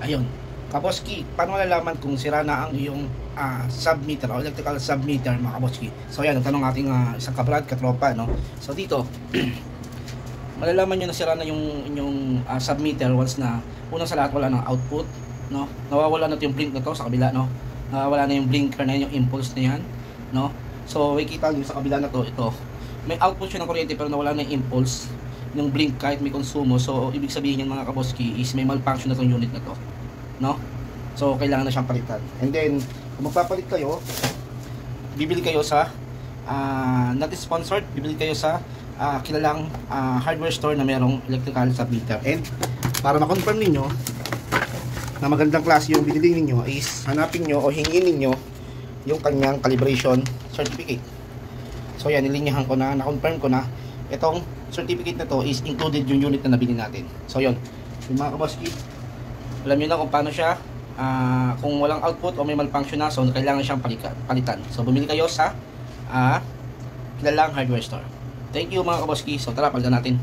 Ayun. Kaboski, paano malalaman kung sira na ang iyong submeter o electrical submeter mga kaboski? So yan, nagtanong ating isang kabrad, katropa, no? So dito, malalaman nyo na sira na yung inyong submeter once na unang sa lahat wala ng output, no? Nawawala na yung blink na to sa kabila, no? Nawawala na yung blinker na yan, yung impulse na yan, no? So makikita nyo sa kabila na to, ito. May output siya ng kuryente pero nawala na yung impulse ng blink kahit may konsumo. So ibig sabihin yan mga kaboski is may malfunction na tong unit na to, no? So kailangan na siyang palitan. And then kung magpapalit kayo, bibili kayo sa not sponsored, bibili kayo sa kilalang hardware store na merong electrical submeter. And para ma-confirm ninyo na magandang klase yung binili ninyo is hanapin nyo o hingin ninyo yung kanyang calibration certificate. So yan, nilinyahan ko na, na-confirm ko na itong certificate na to is included yung unit na nabili natin. So yun, yung mga kaboski, alam nyo na kung paano siya, kung walang output o may malfunction na, so kailangan siyang palitan. So bumili kayo sa kilalang hardware store. Thank you mga kaboski. So tara, palitan natin.